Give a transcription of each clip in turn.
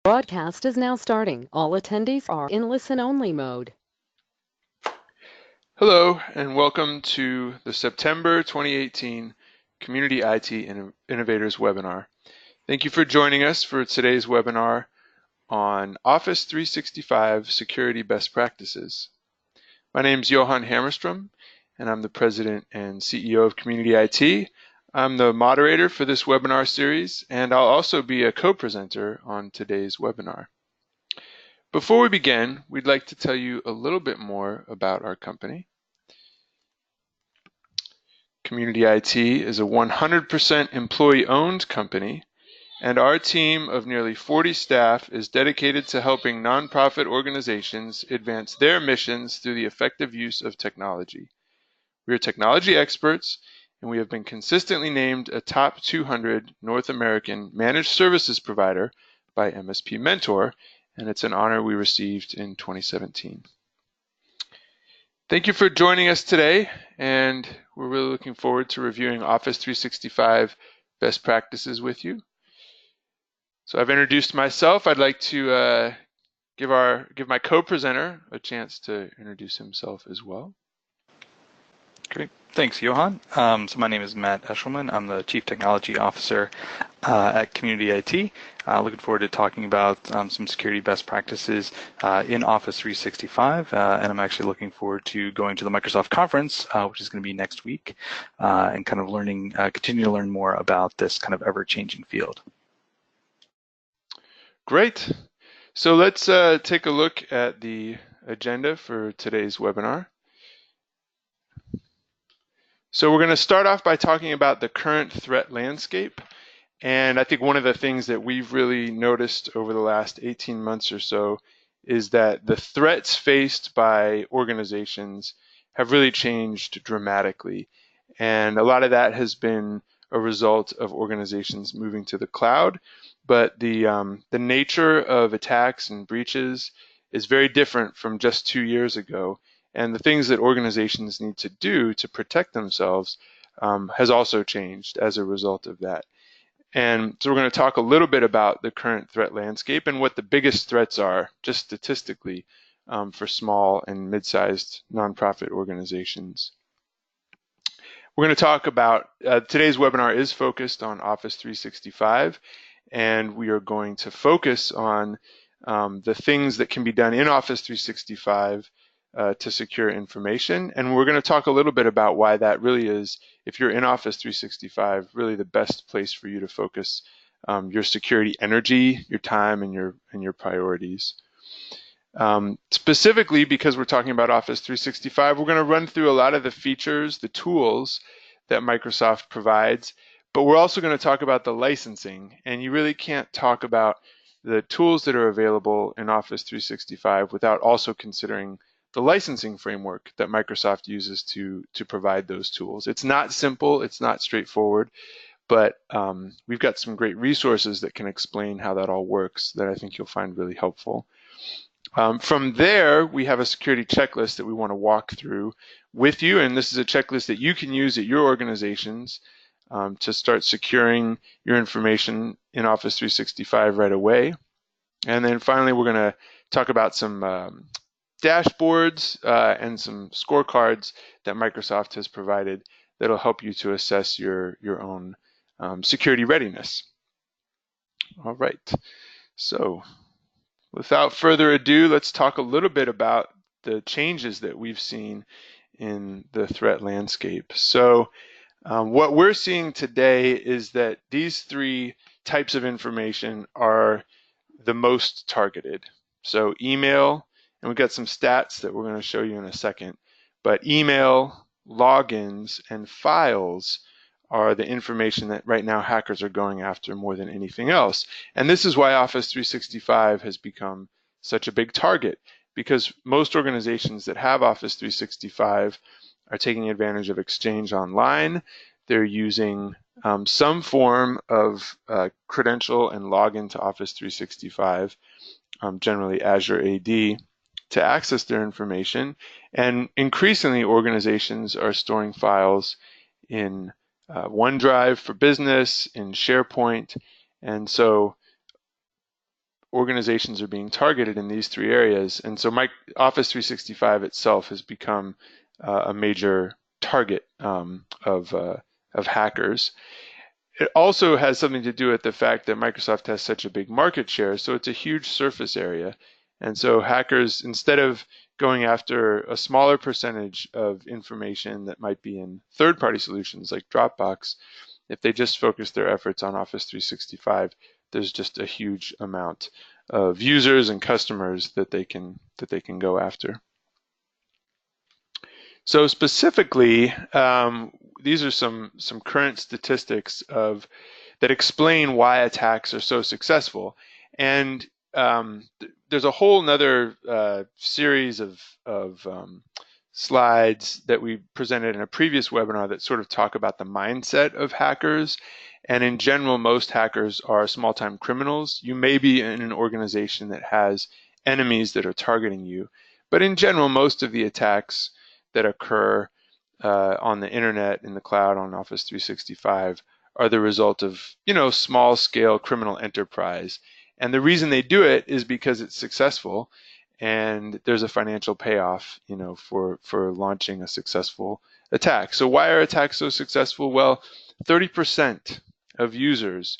Broadcast is now starting. All attendees are in listen-only mode. Hello, and welcome to the September 2018 Community IT Innovators webinar. Thank you for joining us for today's webinar on Office 365 Security Best Practices. My name is Johan Hammerstrom, and I'm the President and CEO of Community IT. I'm the moderator for this webinar series, and I'll also be a co-presenter on today's webinar. Before we begin, we'd like to tell you a little bit more about our company. Community IT is a 100% employee-owned company, and our team of nearly 40 staff is dedicated to helping nonprofit organizations advance their missions through the effective use of technology. We are technology experts, and we have been consistently named a top 200 North American managed services provider by MSP Mentor, and it's an honor we received in 2017. Thank you for joining us today, and we're really looking forward to reviewing Office 365 best practices with you. So I've introduced myself. I'd like to give my co-presenter a chance to introduce himself as well. Great. Thanks, Johan. So my name is Matt Eshleman. I'm the Chief Technology Officer at Community IT. Looking forward to talking about some security best practices in Office 365, and I'm actually looking forward to going to the Microsoft conference, which is going to be next week, and kind of continue to learn more about this kind of ever-changing field. Great. So let's take a look at the agenda for today's webinar. So we're going to start off by talking about the current threat landscape. And I think one of the things that we've really noticed over the last 18 months or so is that the threats faced by organizations have really changed dramatically. And a lot of that has been a result of organizations moving to the cloud. But the nature of attacks and breaches is very different from just 2 years ago. And the things that organizations need to do to protect themselves has also changed as a result of that. And so we're going to talk a little bit about the current threat landscape and what the biggest threats are, just statistically, for small and mid-sized nonprofit organizations. We're going to talk about, today's webinar is focused on Office 365, and we are going to focus on the things that can be done in Office 365 to secure information. And we're going to talk a little bit about why that really is, if you're in Office 365, really the best place for you to focus your security energy, your time, and your priorities. Specifically, because we're talking about Office 365, we're going to run through a lot of the features, the tools that Microsoft provides, but we're also going to talk about the licensing. And you really can't talk about the tools that are available in Office 365 without also considering the licensing framework that Microsoft uses to provide those tools. It's not simple, it's not straightforward, but we've got some great resources that can explain how that all works that I think you'll find really helpful. From there, we have a security checklist that we want to walk through with you, and this is a checklist that you can use at your organizations to start securing your information in Office 365 right away. And then finally, we're going to talk about some dashboards and some scorecards that Microsoft has provided that'll help you to assess your own security readiness. All right, so without further ado, let's talk a little bit about the changes that we've seen in the threat landscape. So what we're seeing today is that these three types of information are the most targeted. So email, and we've got some stats that we're going to show you in a second, but email, logins, and files are the information that right now hackers are going after more than anything else. And this is why Office 365 has become such a big target, because most organizations that have Office 365 are taking advantage of Exchange Online. They're using some form of credential and login to Office 365, generally Azure AD, to access their information. And increasingly, organizations are storing files in OneDrive for business, in SharePoint. And so organizations are being targeted in these three areas. And so Office 365 itself has become a major target of hackers. It also has something to do with the fact that Microsoft has such a big market share, so it's a huge surface area. And so hackers, instead of going after a smaller percentage of information that might be in third-party solutions like Dropbox, if they just focus their efforts on Office 365, there's just a huge amount of users and customers that they can go after. So specifically, these are some current statistics that explain why attacks are so successful, and there's a whole nother series of slides that we presented in a previous webinar that sort of talk about the mindset of hackers. And in general, most hackers are small-time criminals. You may be in an organization that has enemies that are targeting you, but in general, most of the attacks that occur on the internet, in the cloud, on Office 365 are the result of, small-scale criminal enterprise. And the reason they do it is because it's successful, and there's a financial payoff, for launching a successful attack. So why are attacks so successful? Well, 30% of users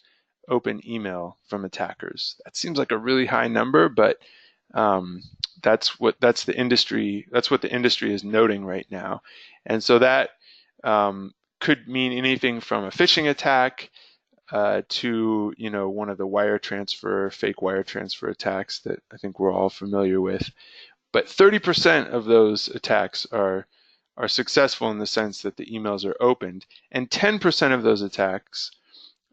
open email from attackers. That seems like a really high number, but that's what the industry is noting right now. And so that could mean anything from a phishing attack to one of the fake wire transfer attacks that I think we're all familiar with. But 30% of those attacks are successful in the sense that the emails are opened, and 10% of those attacks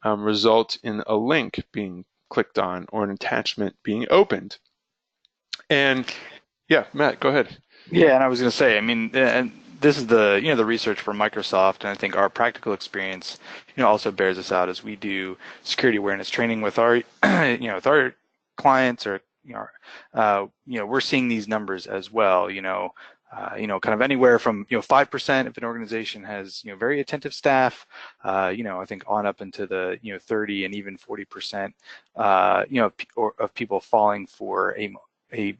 result in a link being clicked on or an attachment being opened. And yeah, Matt, go ahead. Yeah, and I was going to say, I mean, and this is the the research from Microsoft, and I think our practical experience also bears this out as we do security awareness training with our with our clients, or we're seeing these numbers as well. Kind of anywhere from 5% if an organization has very attentive staff, I think on up into the 30 and even 40%, of people falling for a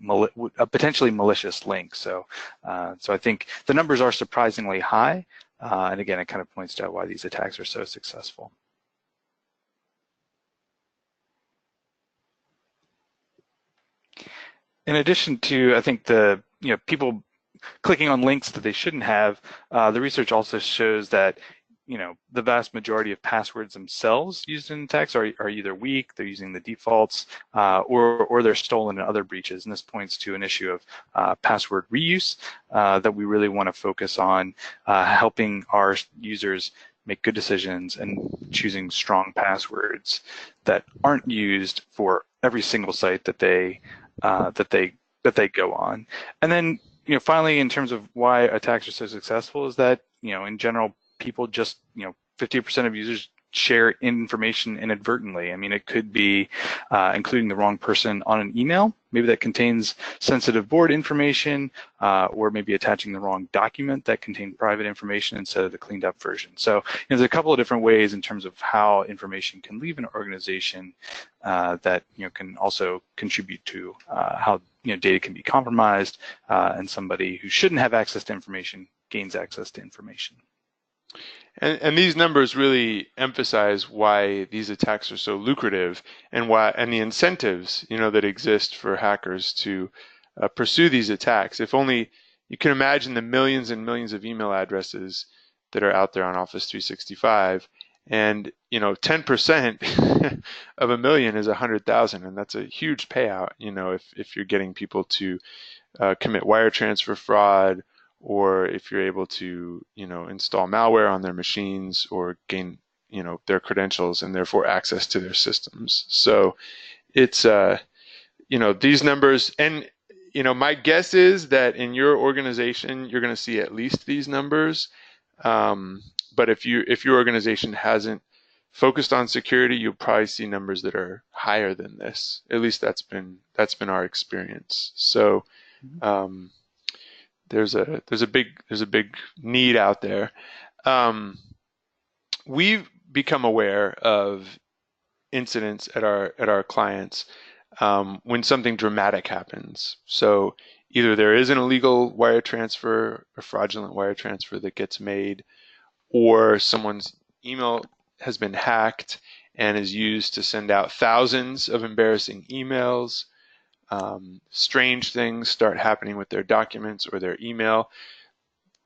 potentially malicious link. So I think the numbers are surprisingly high, and again, it kind of points out why these attacks are so successful. In addition to, I think, the people clicking on links that they shouldn't have, the research also shows that the vast majority of passwords themselves used in attacks are either weak, they're using the defaults, or they're stolen in other breaches. And this points to an issue of password reuse that we really want to focus on, helping our users make good decisions and choosing strong passwords that aren't used for every single site that they go on. And then finally, in terms of why attacks are so successful, is that in general, people just 50% of users share information inadvertently. I mean, it could be including the wrong person on an email, maybe that contains sensitive board information, or maybe attaching the wrong document that contained private information instead of the cleaned up version. So there's a couple of different ways in terms of how information can leave an organization that can also contribute to how data can be compromised, and somebody who shouldn't have access to information gains access to information. And these numbers really emphasize why these attacks are so lucrative, and the incentives that exist for hackers to pursue these attacks. If only you can imagine the millions and millions of email addresses that are out there on Office 365, and 10% of a million is 100,000, and that's a huge payout. If you're getting people to commit wire transfer fraud, or if you're able to, install malware on their machines or gain, their credentials and therefore access to their systems. So it's, these numbers, and, my guess is that in your organization, you're going to see at least these numbers. But if your organization hasn't focused on security, you'll probably see numbers that are higher than this. At least that's been our experience. So, there's a big need out there. We've become aware of incidents at our clients when something dramatic happens. So either there is an illegal wire transfer, a fraudulent wire transfer that gets made, or someone's email has been hacked and is used to send out thousands of embarrassing emails. Strange things start happening with their documents or their email.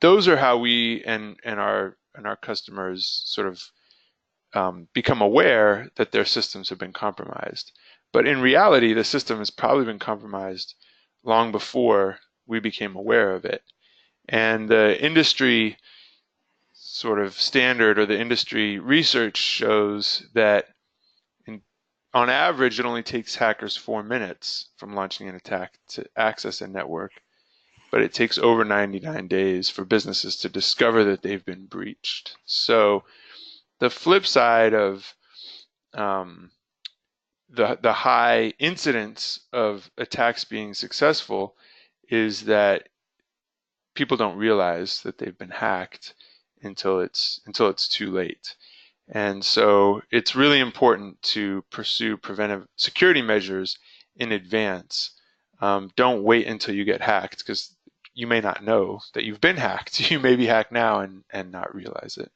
Those are how we and our customers sort of become aware that their systems have been compromised. But in reality, the system has probably been compromised long before we became aware of it. And the industry sort of standard, or the industry research, shows that on average, it only takes hackers 4 minutes from launching an attack to access a network, but it takes over 99 days for businesses to discover that they've been breached. So the flip side of the high incidence of attacks being successful is that people don't realize that they've been hacked until it's too late. And so it's really important to pursue preventive security measures in advance. Don't wait until you get hacked, because you may not know that you've been hacked. You may be hacked now and not realize it.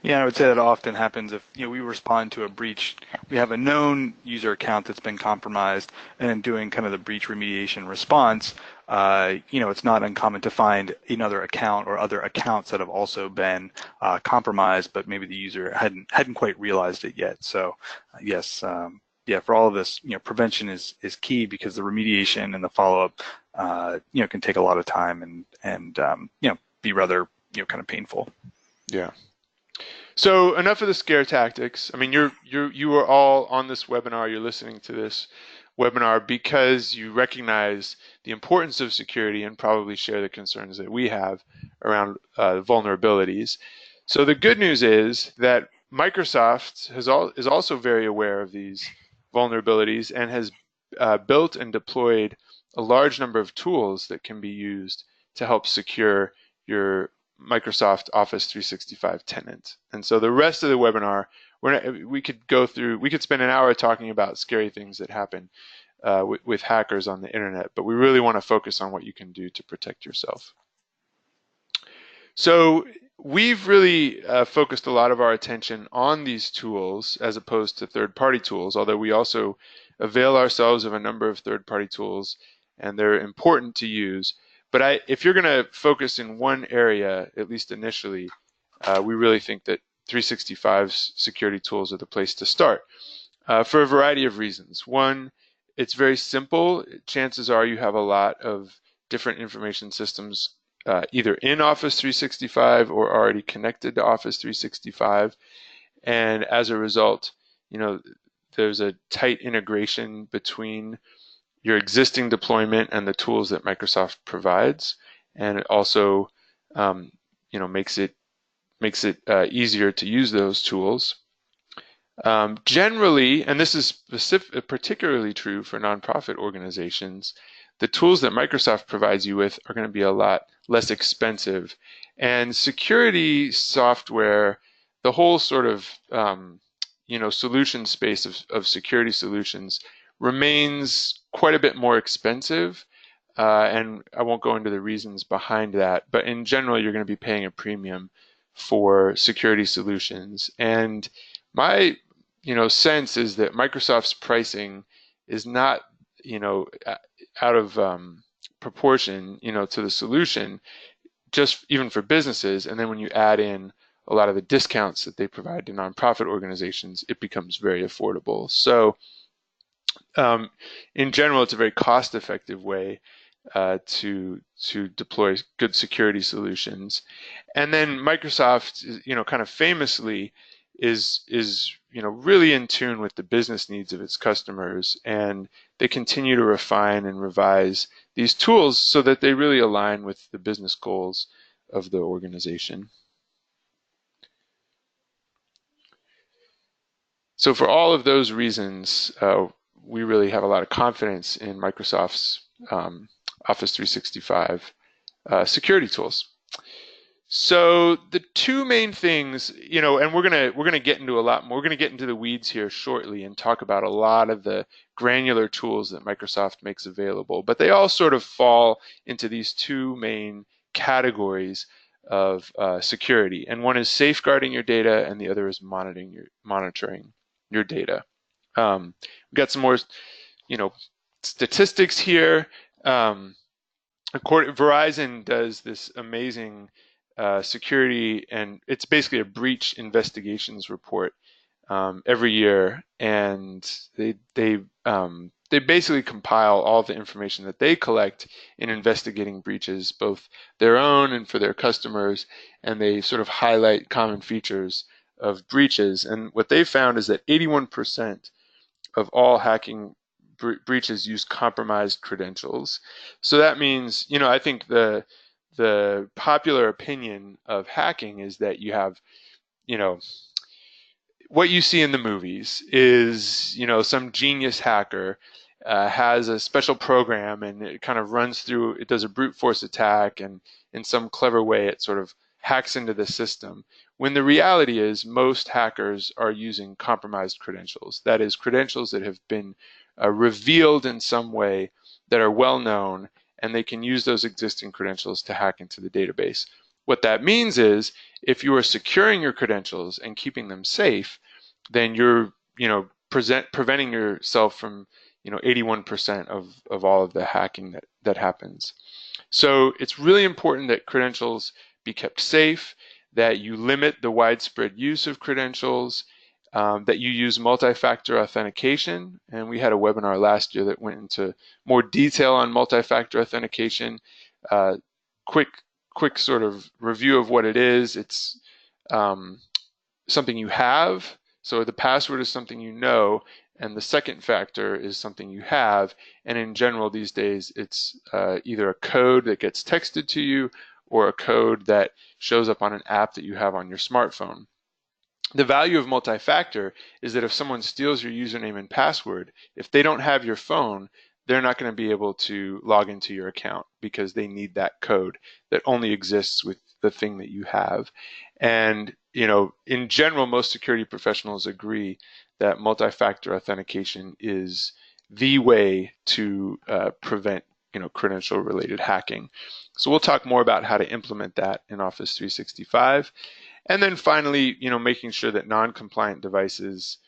Yeah, I would say that often happens if we respond to a breach. We have a known user account that's been compromised, and in doing kind of the breach remediation response, it's not uncommon to find another account or other accounts that have also been compromised, but maybe the user hadn't quite realized it yet. So, yes, for all of this, prevention is key, because the remediation and the follow-up, can take a lot of time and be rather kind of painful. Yeah. So enough of the scare tactics. I mean, you are all on this webinar. You're listening to this webinar because you recognize the importance of security and probably share the concerns that we have around vulnerabilities. So the good news is that Microsoft is also very aware of these vulnerabilities and has built and deployed a large number of tools that can be used to help secure your Microsoft Office 365 tenant. And so the rest of the webinar, we could spend an hour talking about scary things that happen with hackers on the internet, but we really want to focus on what you can do to protect yourself. So we've really focused a lot of our attention on these tools as opposed to third-party tools, although we also avail ourselves of a number of third-party tools, and they're important to use. But if you're going to focus in one area, at least initially, we really think that 365's security tools are the place to start for a variety of reasons. One, it's very simple. Chances are you have a lot of different information systems either in Office 365 or already connected to Office 365. And as a result, there's a tight integration between your existing deployment and the tools that Microsoft provides, and it also makes it easier to use those tools. Generally, and this is particularly true for nonprofit organizations, the tools that Microsoft provides you with are going to be a lot less expensive, and security software, the whole sort of solution space of security solutions remains quite a bit more expensive, and I won't go into the reasons behind that, but in general, you're going to be paying a premium for security solutions. And my sense is that Microsoft's pricing is not out of proportion to the solution, just even for businesses. And then when you add in a lot of the discounts that they provide to nonprofit organizations, it becomes very affordable. So in general, it's a very cost-effective way to deploy good security solutions. And then Microsoft, kind of famously, is really in tune with the business needs of its customers, and they continue to refine and revise these tools so that they really align with the business goals of the organization. So for all of those reasons, we really have a lot of confidence in Microsoft's Office 365 security tools. So the two main things, and we're gonna get into a lot more. We're gonna get into the weeds here shortly and talk about a lot of the granular tools that Microsoft makes available. But they all sort of fall into these two main categories of security, and one is safeguarding your data, and the other is monitoring your data. We've got some more, statistics here. Verizon does this amazing security, and it's basically a breach investigations report every year, and they basically compile all the information that they collect in investigating breaches, both their own and for their customers, and they sort of highlight common features of breaches. And what they found is that 81% of all hacking breaches use compromised credentials. So that means, I think the popular opinion of hacking is that you have, what you see in the movies is, some genius hacker has a special program, and it kind of runs through, it does a brute force attack, and in some clever way it sort of hacks into the system. When the reality is most hackers are using compromised credentials. That is, credentials that have been revealed in some way that are well known, and they can use those existing credentials to hack into the database. What that means is if you are securing your credentials and keeping them safe, then you're, preventing yourself from, 81% of all of the hacking that happens. So it's really important that credentials be kept safe, that you limit the widespread use of credentials, that you use multi-factor authentication. And we had a webinar last year that went into more detail on multi-factor authentication. Quick sort of review of what it is. It's something you have. So the password is something you know, and the second factor is something you have. And in general, these days, it's either a code that gets texted to you or a code that shows up on an app that you have on your smartphone. The value of multi-factor is that if someone steals your username and password, if they don't have your phone, they're not going to be able to log into your account because they need that code that only exists with the thing that you have. And, in general, most security professionals agree that multi-factor authentication is the way to prevent, credential-related hacking. So we'll talk more about how to implement that in Office 365. And then finally, making sure that non-compliant devices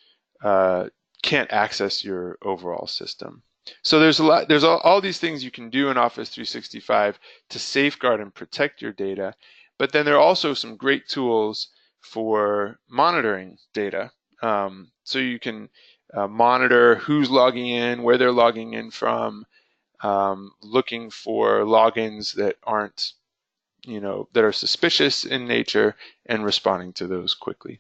can't access your overall system. So there's all these things you can do in Office 365 to safeguard and protect your data. But then there are also some great tools for monitoring data. So you can monitor who's logging in, where they're logging in from, looking for logins that aren't, that are suspicious in nature, and responding to those quickly.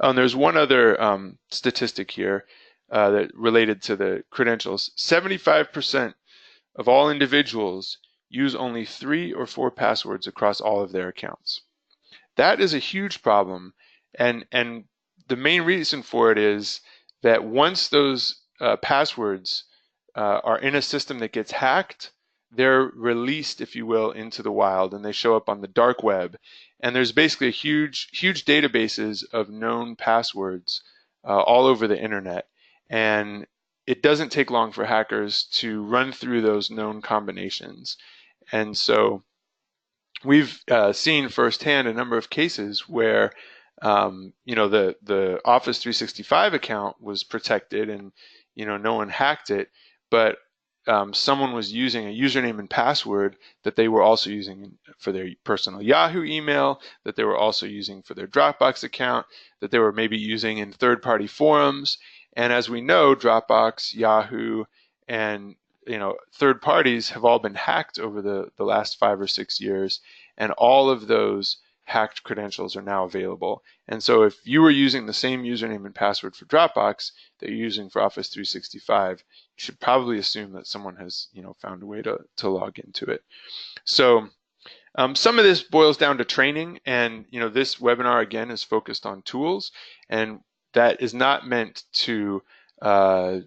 There's one other statistic here that related to the credentials. 75% of all individuals use only 3 or 4 passwords across all of their accounts. That is a huge problem, and the main reason for it is that once those passwords are in a system that gets hacked, they're released, if you will, into the wild, and they show up on the dark web. And there's basically a huge databases of known passwords all over the internet. And it doesn't take long for hackers to run through those known combinations. And so we've seen firsthand a number of cases where the Office 365 account was protected, and no one hacked it, but someone was using a username and password that they were also using for their personal Yahoo email, that they were also using for their Dropbox account, that they were maybe using in third-party forums. And as we know, Dropbox, Yahoo, and third parties have all been hacked over the last 5 or 6 years, and all of those hacked credentials are now available. And so if you were using the same username and password for Dropbox that you're using for Office 365, you should probably assume that someone has found a way to log into it. So some of this boils down to training, and this webinar again is focused on tools, and that is not meant to downplay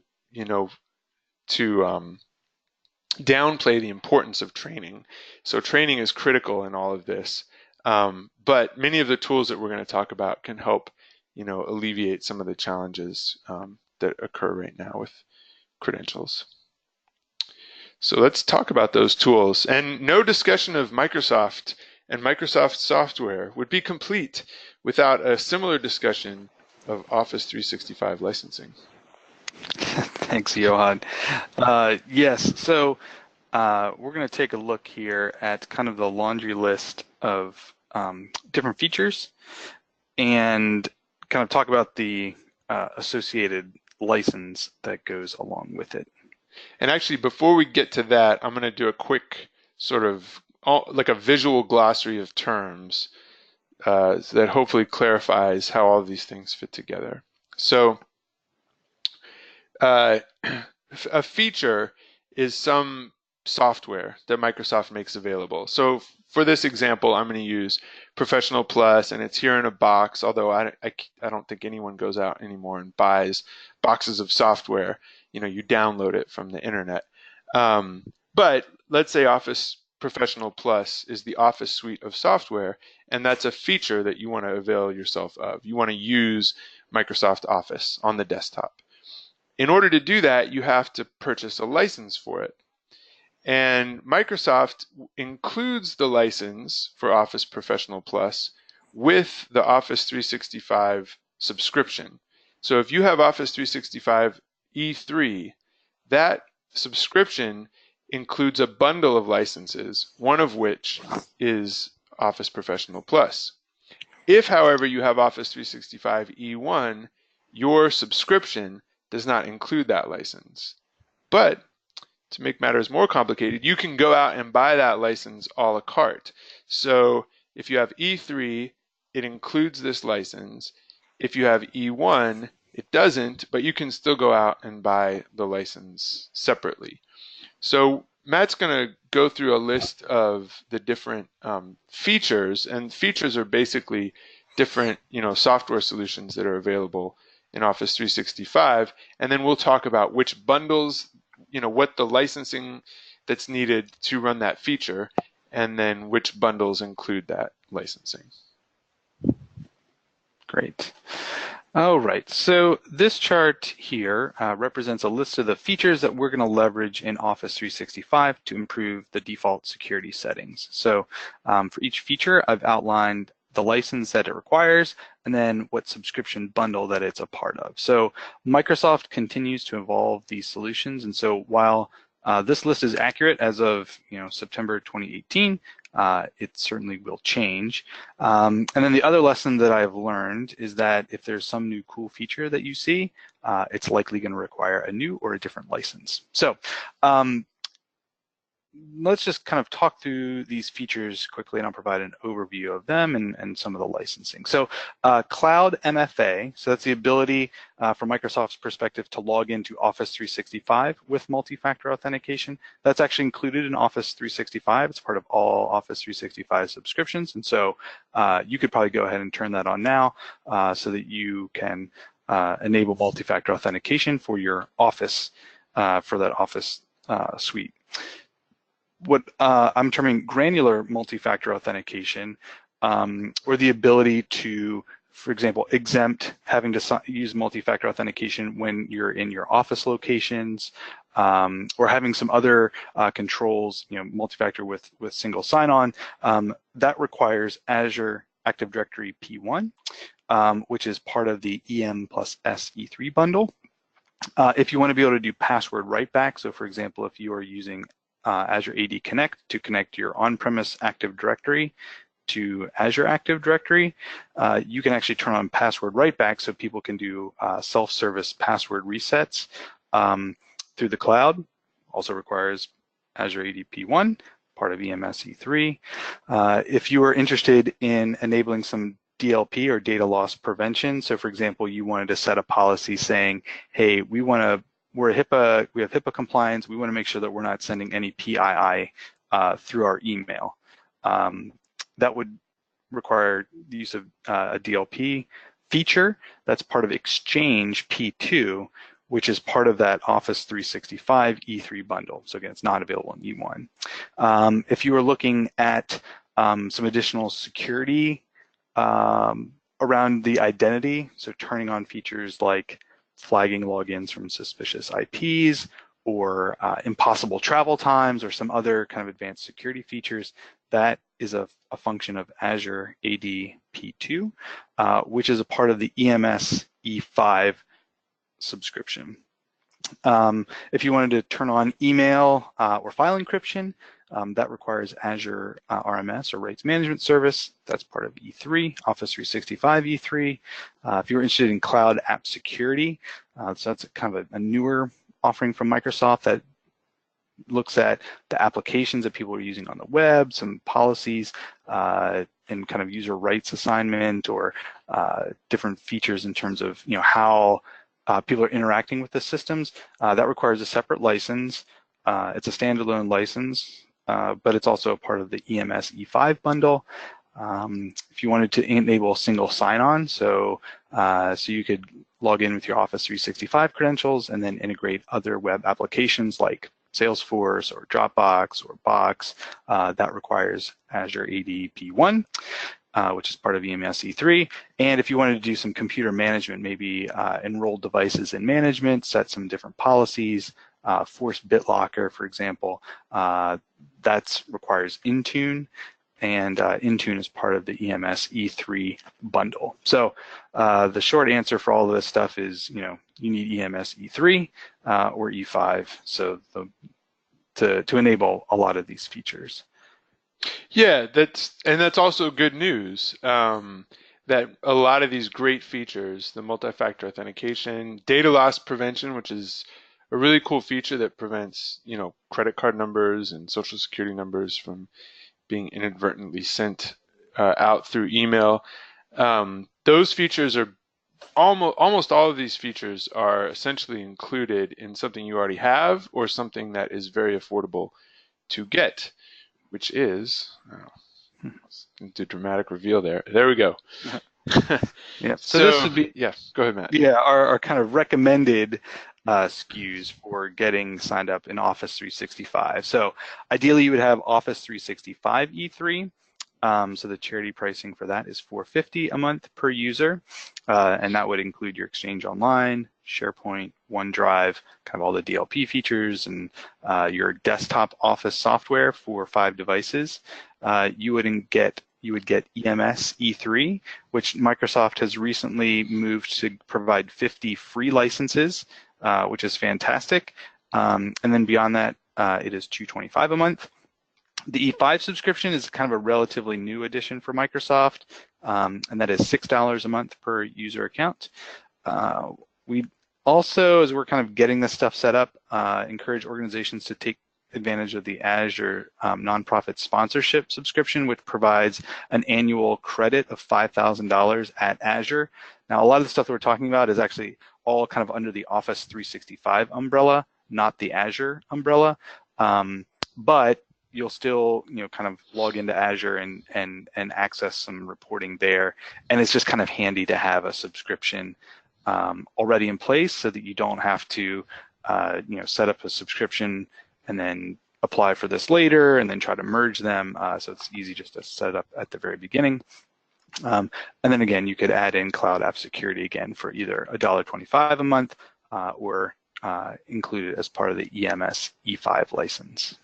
the importance of training. So training is critical in all of this. But many of the tools that we're going to talk about can help, alleviate some of the challenges that occur right now with credentials. So let's talk about those tools. And no discussion of Microsoft and Microsoft software would be complete without a similar discussion of Office 365 licensing. Thanks, Johan. Yes, so we're going to take a look here at kind of the laundry list of different features and kind of talk about the associated license that goes along with it. And actually, before we get to that, I'm going to do a quick sort of like a visual glossary of terms that hopefully clarifies how all of these things fit together. So a feature is some software that Microsoft makes available. So for this example, I'm going to use Professional Plus, and it's here in a box, although I don't think anyone goes out anymore and buys boxes of software. You download it from the internet. But let's say Office Professional Plus is the Office suite of software, and that's a feature that you want to avail yourself of. You want to use Microsoft Office on the desktop. In order to do that, you have to purchase a license for it. And Microsoft includes the license for Office Professional Plus with the Office 365 subscription. So if you have Office 365 E3, that subscription includes a bundle of licenses, one of which is Office Professional Plus. If, however, you have Office 365 E1, your subscription does not include that license. But to make matters more complicated, you can go out and buy that license a la carte. So if you have E3, it includes this license. If you have E1, it doesn't, but you can still go out and buy the license separately. So Matt's going to go through a list of the different features, and features are basically different, software solutions that are available in Office 365, and then we'll talk about which bundles, what the licensing that's needed to run that feature, and then which bundles include that licensing. Great. All right, so this chart here represents a list of the features that we're going to leverage in Office 365 to improve the default security settings. So for each feature, I've outlined the license that it requires, and then what subscription bundle that it's a part of. So Microsoft continues to evolve these solutions, and so while this list is accurate as of September 2018, it certainly will change. And then the other lesson that I've learned is that if there's some new cool feature that you see, it's likely going to require a new or a different license. So let's just kind of talk through these features quickly, and I'll provide an overview of them and some of the licensing. So Cloud MFA, so that's the ability from Microsoft's perspective to log into Office 365 with multi-factor authentication. That's actually included in Office 365. It's part of all Office 365 subscriptions, and so you could probably go ahead and turn that on now so that you can enable multi-factor authentication for your Office, for that Office suite. What I'm terming granular multi-factor authentication, or the ability to, for example, exempt having to use multi-factor authentication when you're in your office locations, or having some other controls, multi-factor with single sign-on, that requires Azure Active Directory P1, which is part of the EM plus S E3 bundle. If you want to be able to do password write-back, so for example, if you are using Azure AD Connect to connect your on-premise Active Directory to Azure Active Directory, you can actually turn on password write-back so people can do self-service password resets through the cloud. Also requires Azure AD P1, part of EMS E3. If you are interested in enabling some DLP or data loss prevention, so for example, you wanted to set a policy saying, hey, we have HIPAA compliance. We want to make sure that we're not sending any PII through our email. That would require the use of a DLP feature. That's part of Exchange P2, which is part of that Office 365 E3 bundle. So again, it's not available in E1. If you are looking at some additional security around the identity, so turning on features like flagging logins from suspicious IPs or impossible travel times or some other kind of advanced security features. That is a function of Azure AD P2, which is a part of the EMS E5 subscription. If you wanted to turn on email or file encryption, that requires Azure RMS or Rights Management Service. That's part of E3, Office 365 E3. If you're interested in cloud app security, so that's kind of a newer offering from Microsoft that looks at the applications that people are using on the web, some policies, and kind of user rights assignment or different features in terms of how people are interacting with the systems. That requires a separate license. It's a standalone license, but it's also a part of the EMS E5 bundle. If you wanted to enable single sign-on, so you could log in with your Office 365 credentials and then integrate other web applications like Salesforce or Dropbox or Box, that requires Azure AD P1. Which is part of EMS E3. And if you wanted to do some computer management, maybe enroll devices in management, set some different policies, force BitLocker, for example, that requires Intune, and Intune is part of the EMS E3 bundle. So the short answer for all of this stuff is, you need EMS E3 or E5, so to enable a lot of these features. Yeah, that's also good news, that a lot of these great features, the multi-factor authentication, data loss prevention, which is a really cool feature that prevents, credit card numbers and social security numbers from being inadvertently sent out through email. Those features are almost all of these features are essentially included in something you already have or something that is very affordable to get, which is, do dramatic reveal there. There we go. Yeah. So this would be, yeah. Go ahead, Matt. Yeah, our kind of recommended SKUs for getting signed up in Office 365. So ideally, you would have Office 365 E3. So the charity pricing for that is $450 a month per user, and that would include your Exchange Online, SharePoint, OneDrive, kind of all the DLP features, and your desktop Office software for 5 devices. You would get EMS E3, which Microsoft has recently moved to provide 50 free licenses, which is fantastic. And then beyond that, it is $225 a month. The E5 subscription is kind of a relatively new addition for Microsoft, and that is $6 a month per user account. We also, as we're kind of getting this stuff set up, encourage organizations to take advantage of the Azure nonprofit sponsorship subscription, which provides an annual credit of $5,000 at Azure. Now, a lot of the stuff that we're talking about is actually all kind of under the Office 365 umbrella, not the Azure umbrella, but you'll still, kind of log into Azure and access some reporting there. And it's just kind of handy to have a subscription already in place so that you don't have to, set up a subscription and then apply for this later and then try to merge them. So it's easy just to set it up at the very beginning. And then again, you could add in cloud app security again for either $1.25 a month or included as part of the EMS E5 license.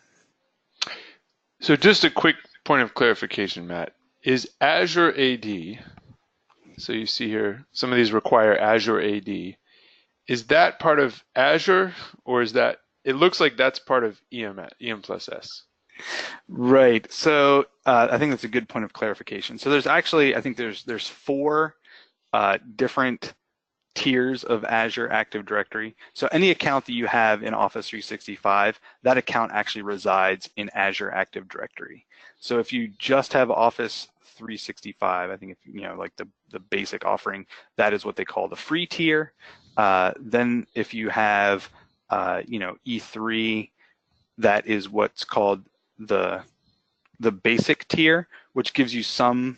So just a quick point of clarification, Matt. Is Azure AD, so you see here, some of these require Azure AD. Is that part of Azure, or is that, it looks like that's part of EM plus S? Right. So I think that's a good point of clarification. So there's actually, I think there's 4 different tiers of Azure Active Directory. So any account that you have in Office 365, that account actually resides in Azure Active Directory. So if you just have Office 365, I think if like the basic offering, that is what they call the free tier. Then if you have E3, that is what's called the basic tier, which gives you some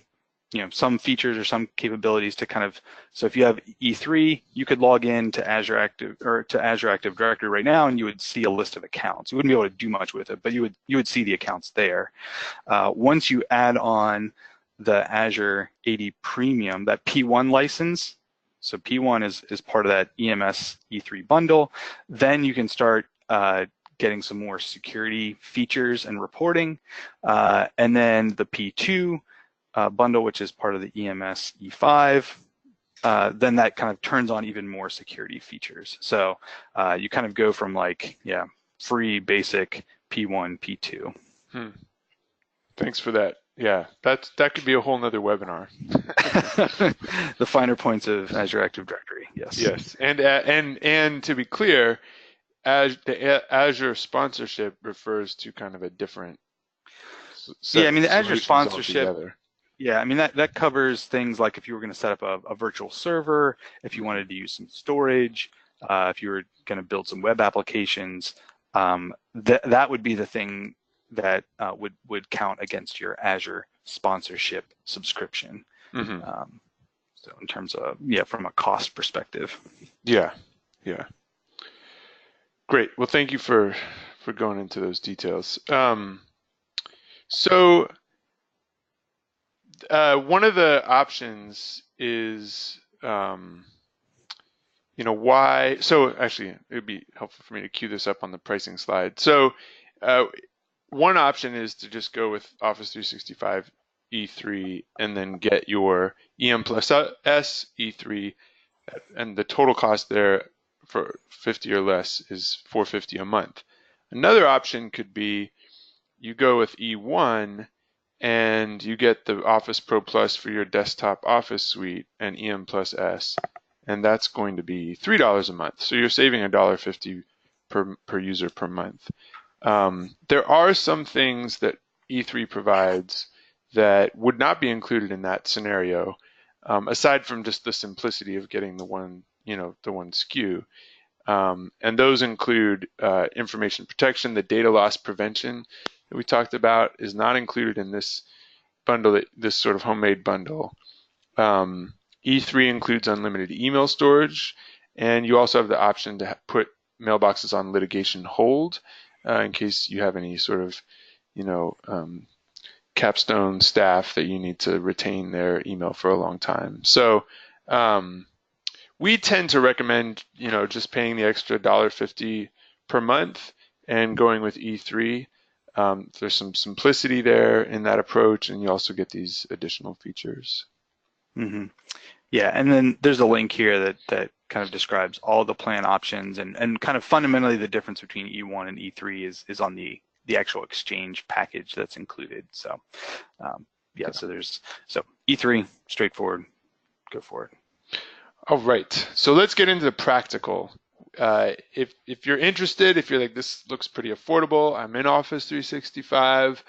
some features or some capabilities to kind of, so if you have E3, you could log in to Azure Active Directory right now, and you would see a list of accounts. You wouldn't be able to do much with it, but you would see the accounts there. Once you add on the Azure AD Premium, that P1 license, so P1 is part of that EMS E3 bundle, then you can start getting some more security features and reporting, and then the P2 bundle, which is part of the EMS E5, then that kind of turns on even more security features. So you kind of go from free, basic, P1, P2. Thanks for that. Yeah, that could be a whole nother webinar. The finer points of Azure Active Directory, yes. Yes, and to be clear, the Azure sponsorship refers to kind of a different set. Yeah, I mean the Azure sponsorship. Altogether. Yeah, I mean that covers things like if you were going to set up a virtual server, if you wanted to use some storage, if you were going to build some web applications, that would be the thing that would count against your Azure sponsorship subscription. So in terms of from a cost perspective. Yeah. Great. Well, thank you for going into those details. So one of the options is, why. So actually, it would be helpful for me to cue this up on the pricing slide. So one option is to just go with Office 365 E3 and then get your EM plus S E3, and the total cost there for 50 or less is $450 a month. Another option could be you go with E1 and you get the Office Pro Plus for your desktop Office suite and EM plus S, and that's going to be $3 a month. So you're saving $1.50 per user per month. There are some things that E3 provides that would not be included in that scenario, aside from just the simplicity of getting the one SKU. And those include information protection. The data loss prevention that we talked about is not included in this bundle, this sort of homemade bundle. E3 includes unlimited email storage, and you also have the option to put mailboxes on litigation hold in case you have any sort of, capstone staff that you need to retain their email for a long time. So we tend to recommend, just paying the extra $1.50 per month and going with E3. There's some simplicity there in that approach, and you also get these additional features. Mm-hmm. Yeah, and then there's a link here that kind of describes all the plan options and kind of fundamentally the difference between E1 and E3 is on the actual exchange package that's included. So so E3, straightforward, go for it. All right, so let's get into the practical. If you're interested, if you're like, this looks pretty affordable, I'm in Office 365,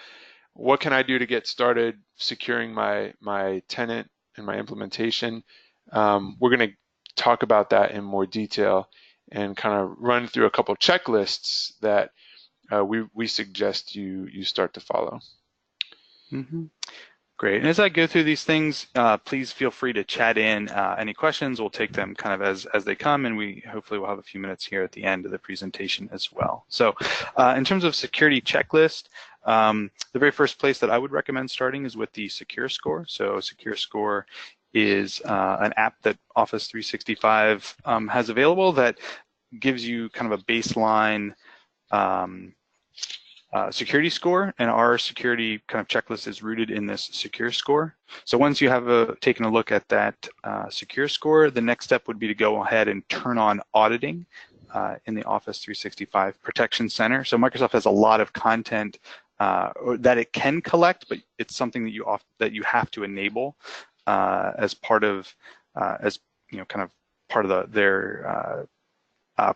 what can I do to get started securing my tenant and my implementation? We're going to talk about that in more detail and kind of run through a couple checklists that we suggest you start to follow. Mm-hmm. Great. And as I go through these things, please feel free to chat in any questions. We'll take them kind of as they come, and we hopefully will have a few minutes here at the end of the presentation as well. So in terms of security checklist, the very first place that I would recommend starting is with the Secure Score. So Secure Score is an app that Office 365 has available that gives you kind of a baseline security score, and our security kind of checklist is rooted in this Secure Score. So once you have taken a look at that Secure Score, the next step would be to go ahead and turn on auditing in the Office 365 Protection Center. So Microsoft has a lot of content that it can collect, but it's something that you have to enable as part of their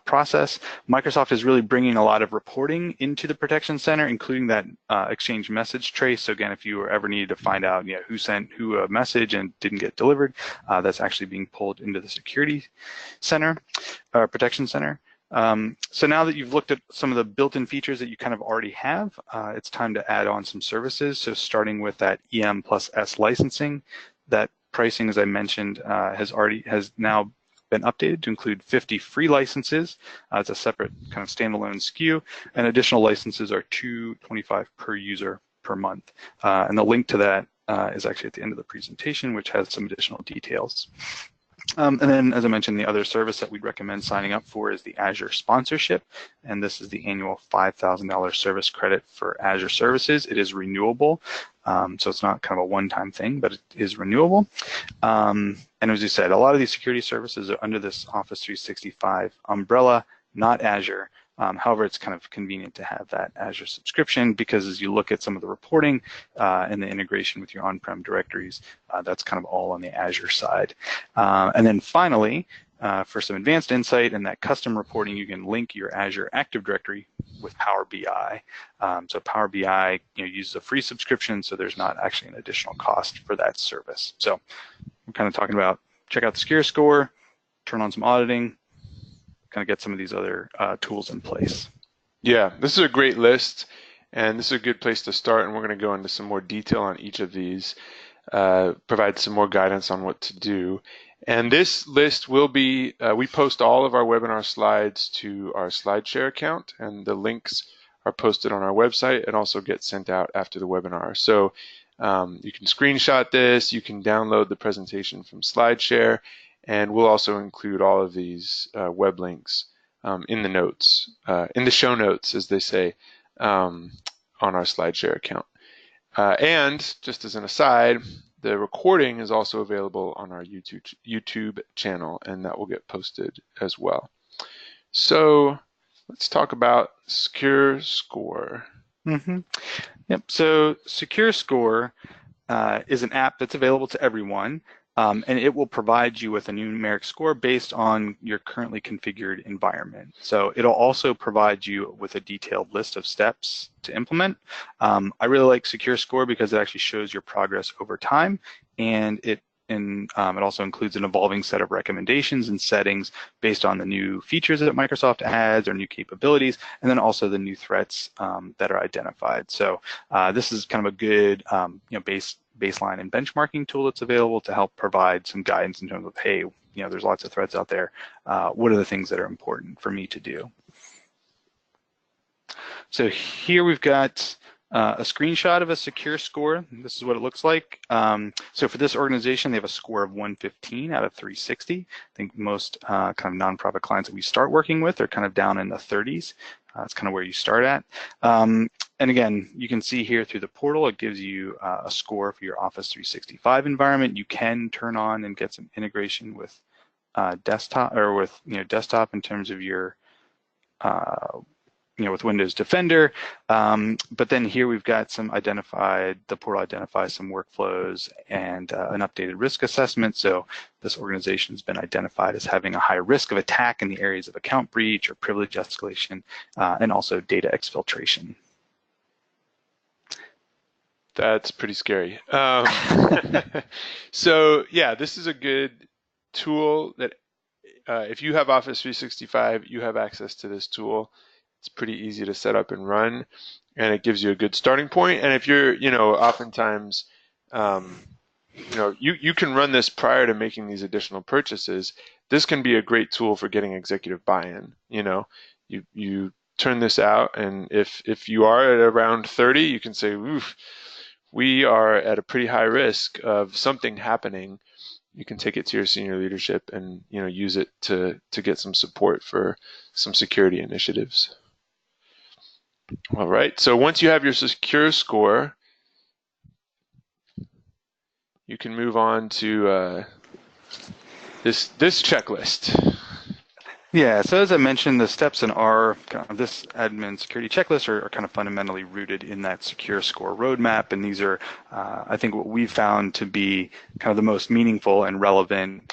process. Microsoft is really bringing a lot of reporting into the Protection Center, including that Exchange message trace. So again, if you ever needed to find out who sent who a message and didn't get delivered, that's actually being pulled into the Security Center, Protection Center. So now that you've looked at some of the built-in features that you kind of already have, it's time to add on some services. So starting with that EM plus S licensing, That pricing, as I mentioned, has now been updated to include 50 free licenses. It's a separate kind of standalone SKU, and additional licenses are $225 per user per month. And the link to that is actually at the end of the presentation, which has some additional details. And then, as I mentioned, the other service that we'd recommend signing up for is the Azure sponsorship, and this is the annual $5,000 service credit for Azure services. It is renewable, so it's not kind of a one-time thing, but it is renewable. And as you said, a lot of these security services are under this Office 365 umbrella, not Azure. However, it's kind of convenient to have that Azure subscription because as you look at some of the reporting and the integration with your on-prem directories, that's kind of all on the Azure side. And then finally, for some advanced insight and that custom reporting, you can link your Azure Active Directory with Power BI. So Power BI uses a free subscription, so there's not actually an additional cost for that service. So I'm kind of talking about check out the Secure Score, turn on some auditing, kind of get some of these other tools in place. Yeah, this is a great list, and this is a good place to start, and we're going to go into some more detail on each of these, provide some more guidance on what to do. And this list will be, we post all of our webinar slides to our SlideShare account, and the links are posted on our website and also get sent out after the webinar. So you can screenshot this, you can download the presentation from SlideShare, and we'll also include all of these web links in the notes, in the show notes, as they say, on our SlideShare account. And just as an aside, the recording is also available on our YouTube channel, and that will get posted as well. So let's talk about Secure Score. Yep. So Secure Score is an app that's available to everyone. And it will provide you with a numeric score based on your currently configured environment. So it'll also provide you with a detailed list of steps to implement. I really like Secure Score because it actually shows your progress over time, and it also includes an evolving set of recommendations and settings based on the new features that Microsoft adds or new capabilities, and then also the new threats that are identified. So this is kind of a good baseline and benchmarking tool that's available to help provide some guidance in terms of, hey, there's lots of threats out there. What are the things that are important for me to do? So here we've got a screenshot of a Secure Score. This is what it looks like. So for this organization, they have a score of 115 out of 360. I think most kind of nonprofit clients that we start working with are kind of down in the 30s. That's kind of where you start at. And again, you can see here through the portal, it gives you a score for your Office 365 environment. You can turn on and get some integration with desktop or with desktop in terms of your with Windows Defender. But then here we've got the portal identifies some workflows and an updated risk assessment. So this organization has been identified as having a high risk of attack in the areas of account breach or privilege escalation and also data exfiltration. That's pretty scary. So yeah, this is a good tool that if you have Office 365, you have access to this tool. It's pretty easy to set up and run, and it gives you a good starting point. And if you're, oftentimes, you can run this prior to making these additional purchases. This can be a great tool for getting executive buy-in. You turn this out, and if you are at around 30, you can say, oof, we are at a pretty high risk of something happening. You can take it to your senior leadership and use it to get some support for some security initiatives. All right, so once you have your Secure Score, you can move on to this checklist. Yeah, so as I mentioned, the steps in our this admin security checklist are kind of fundamentally rooted in that Secure Score roadmap, and these are, I think, what we've found to be kind of the most meaningful and relevant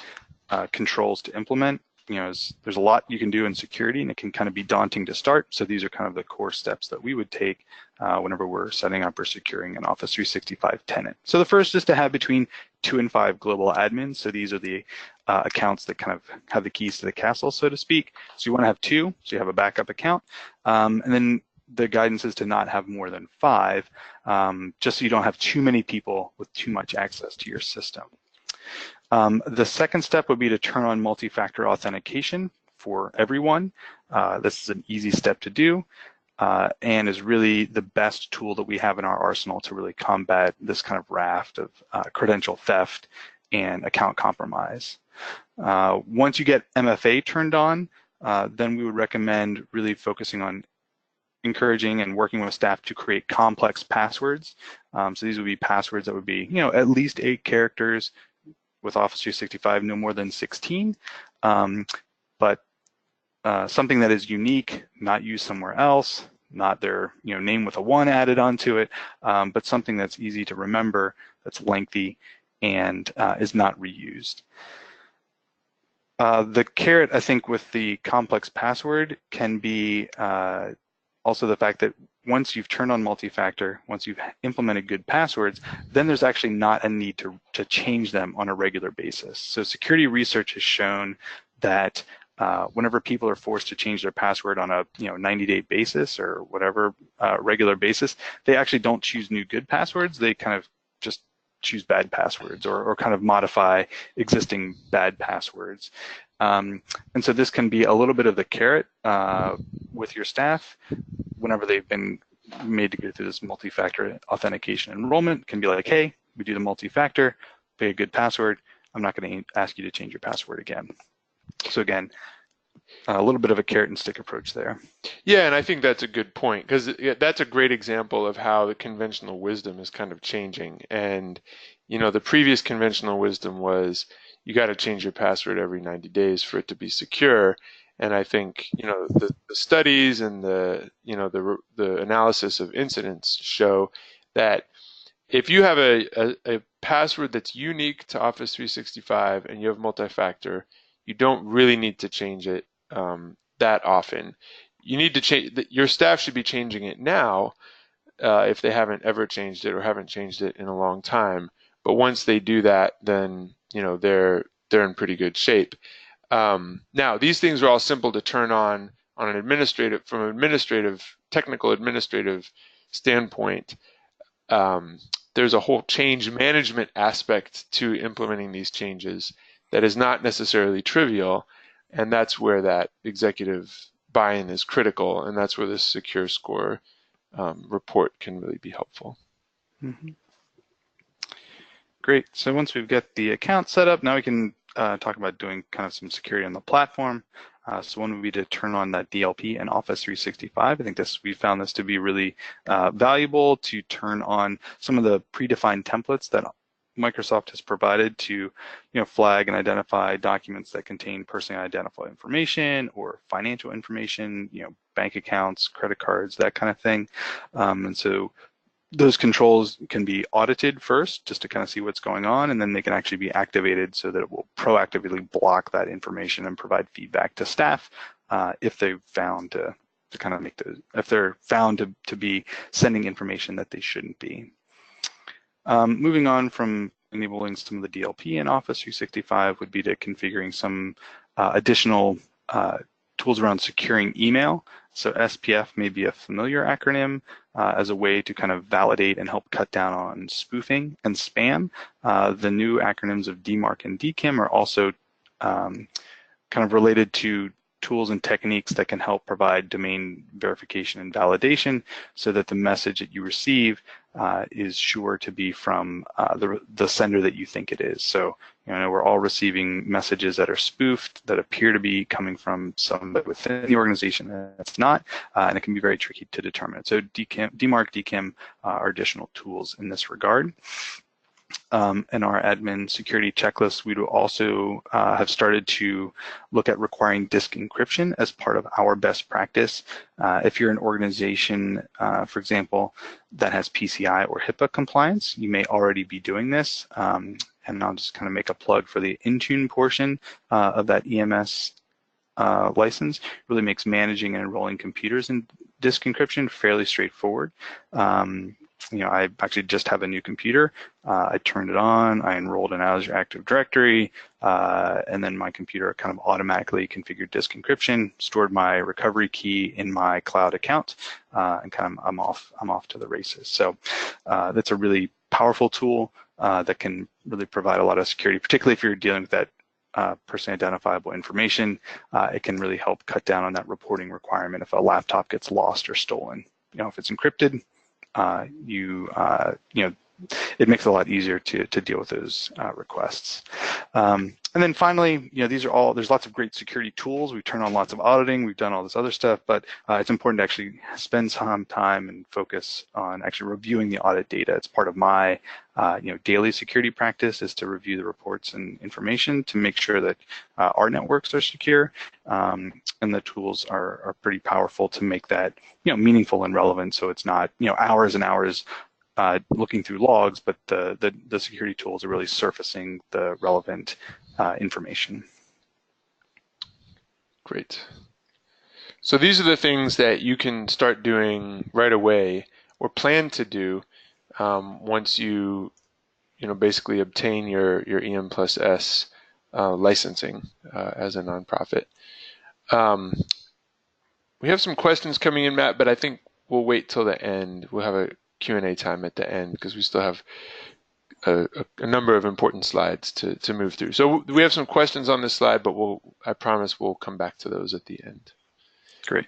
controls to implement. There's a lot you can do in security, and it can kind of be daunting to start. So these are kind of the core steps that we would take whenever we're setting up or securing an Office 365 tenant. So the first is to have between 2 and 5 global admins. So these are the accounts that kind of have the keys to the castle, so to speak. So you want to have 2, so you have a backup account. And then the guidance is to not have more than 5, just so you don't have too many people with too much access to your system. The second step would be to turn on multi-factor authentication for everyone. This is an easy step to do and is really the best tool that we have in our arsenal to really combat this kind of raft of credential theft and account compromise. Once you get MFA turned on, then we would recommend really focusing on encouraging and working with staff to create complex passwords. So these would be passwords that would be, at least 8 characters, with Office 365, no more than 16, but something that is unique, not used somewhere else, not their name with a 1 added onto it, but something that's easy to remember, that's lengthy, and is not reused. The carrot, I think, with the complex password can be also the fact that once you've turned on multi-factor, once you've implemented good passwords, then there's actually not a need to change them on a regular basis. So security research has shown that whenever people are forced to change their password on a 90-day basis or whatever regular basis, they actually don't choose new good passwords. They kind of just choose bad passwords or kind of modify existing bad passwords. And so this can be a little bit of the carrot with your staff whenever they've been made to go through this multi-factor authentication enrollment. Can be like, hey, we do the multi-factor, pick a good password. I'm not going to ask you to change your password again. So again, a little bit of a carrot and stick approach there. Yeah, and I think that's a good point, because that's a great example of how the conventional wisdom is kind of changing. And the previous conventional wisdom was you got to change your password every 90 days for it to be secure. And I think the studies and the analysis of incidents show that if you have a password that's unique to Office 365 and you have multi-factor, you don't really need to change it that often. You need to change. Your staff should be changing it now if they haven't ever changed it or haven't changed it in a long time. But once they do that, then they're in pretty good shape. Now, these things are all simple to turn on from an technical administrative standpoint. There's a whole change management aspect to implementing these changes that is not necessarily trivial, and that's where that executive buy-in is critical, and that's where this Secure Score report can really be helpful. Mm-hmm. Great. So once we've got the account set up, now we can talk about doing kind of some security on the platform. So one would be to turn on that DLP in Office 365. I think we found this to be really valuable to turn on some of the predefined templates that Microsoft has provided to flag and identify documents that contain personally identifiable information or financial information, bank accounts, credit cards, that kind of thing. And so those controls can be audited first just to kind of see what's going on, and then they can actually be activated so that it will proactively block that information and provide feedback to staff if they've found to kind of if they're found to be sending information that they shouldn't be. Moving on from enabling some of the DLP in Office 365 would be to configuring some additional tools around securing email. So SPF may be a familiar acronym as a way to kind of validate and help cut down on spoofing and spam. The new acronyms of DMARC and DKIM are also kind of related to tools and techniques that can help provide domain verification and validation so that the message that you receive is sure to be from the sender that you think it is. So we're all receiving messages that are spoofed that appear to be coming from somebody within the organization that's not, and it can be very tricky to determine. So DMARC, DKIM are additional tools in this regard. In our admin security checklist, we do also have started to look at requiring disk encryption as part of our best practice. If you're an organization, for example, that has PCI or HIPAA compliance, you may already be doing this. And I'll just kind of make a plug for the Intune portion of that EMS license. Really makes managing and enrolling computers in disk encryption fairly straightforward. I actually just have a new computer. I turned it on, I enrolled in Azure Active Directory, and then my computer kind of automatically configured disk encryption, stored my recovery key in my cloud account, and kind of I'm off to the races. So that's a really powerful tool that can really provide a lot of security, particularly if you're dealing with that personally identifiable information. It can really help cut down on that reporting requirement if a laptop gets lost or stolen. If it's encrypted, it makes it a lot easier to deal with those requests. And then finally, there's lots of great security tools. We've turned on lots of auditing. We've done all this other stuff, but it's important to actually spend some time and focus on actually reviewing the audit data. It's part of my daily security practice is to review the reports and information to make sure that our networks are secure, and the tools are pretty powerful to make that meaningful and relevant. So it's not hours and hours looking through logs, but the security tools are really surfacing the relevant information. Great. So these are the things that you can start doing right away or plan to do once you basically obtain your EM+S licensing as a nonprofit. We have some questions coming in, Matt, but I think we'll wait till the end. We'll have a Q&A time at the end because we still have a number of important slides to move through. So we have some questions on this slide, but I promise we'll come back to those at the end. Great.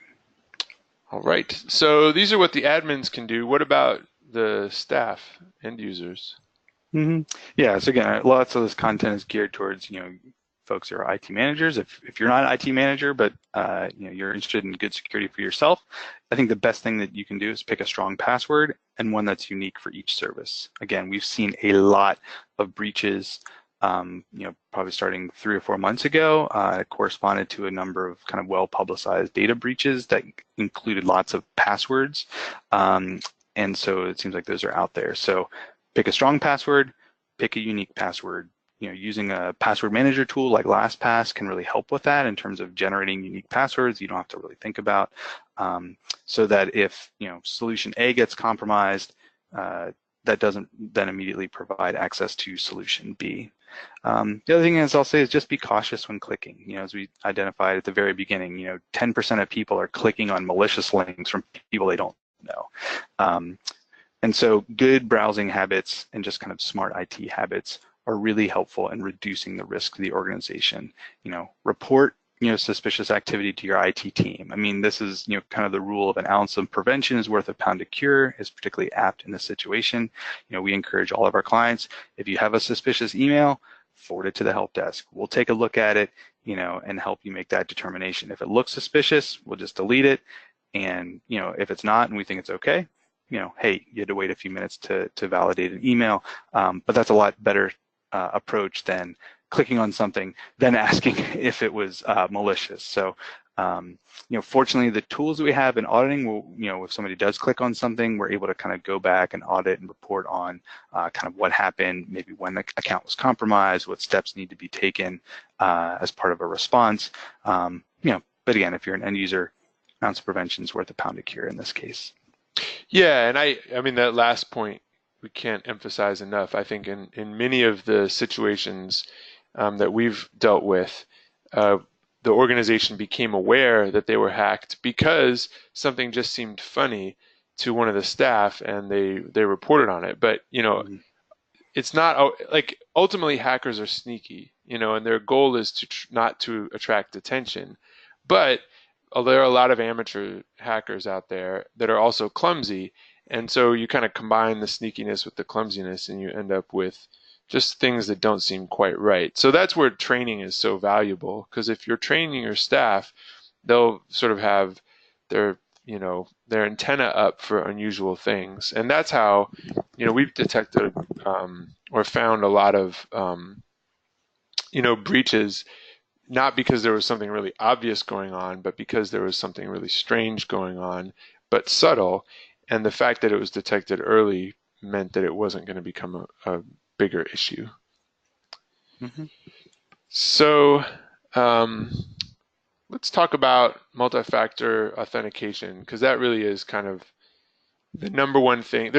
All right. So these are what the admins can do. What about the staff, end users? Mm-hmm. Yeah. So again, lots of this content is geared towards folks who are IT managers. If you're not an IT manager, but you're interested in good security for yourself, I think the best thing that you can do is pick a strong password and one that's unique for each service. Again, we've seen a lot of breaches, probably starting 3 or 4 months ago. It corresponded to a number of kind of well-publicized data breaches that included lots of passwords. And so it seems like those are out there. So pick a strong password, pick a unique password. Using a password manager tool like LastPass can really help with that in terms of generating unique passwords you don't have to really think about, so that if solution A gets compromised, that doesn't then immediately provide access to solution B. The other thing I'll say is just be cautious when clicking. As we identified at the very beginning, 10% of people are clicking on malicious links from people they don't know. And so good browsing habits and just kind of smart IT habits are really helpful in reducing the risk to the organization. Report suspicious activity to your IT team. I mean, this is kind of the rule of an ounce of prevention is worth a pound of cure is particularly apt in this situation. We encourage all of our clients, if you have a suspicious email, forward it to the help desk. We'll take a look at it, and help you make that determination. If it looks suspicious, we'll just delete it. And if it's not and we think it's okay, hey, you had to wait a few minutes to validate an email, but that's a lot better approach than clicking on something, then asking if it was malicious. So, fortunately, the tools that we have in auditing will, if somebody does click on something, we're able to kind of go back and audit and report on kind of what happened, maybe when the account was compromised, what steps need to be taken as part of a response. But again, if you're an end user, ounce of prevention is worth a pound of cure in this case. Yeah, and I mean that last point we can't emphasize enough. I think in many of the situations that we've dealt with, the organization became aware that they were hacked because something just seemed funny to one of the staff, and they reported on it. But it's not like ultimately hackers are sneaky, and their goal is to not to attract attention. But there are a lot of amateur hackers out there that are also clumsy. And so you kind of combine the sneakiness with the clumsiness and you end up with just things that don't seem quite right. So that's where training is so valuable, because if you're training your staff, they'll sort of have their antenna up for unusual things. And that's how, we've detected or found a lot of, breaches, not because there was something really obvious going on, but because there was something really strange going on, but subtle. And the fact that it was detected early meant that it wasn't going to become a bigger issue. Mm-hmm. So let's talk about multi-factor authentication, because that really is kind of the number one thing.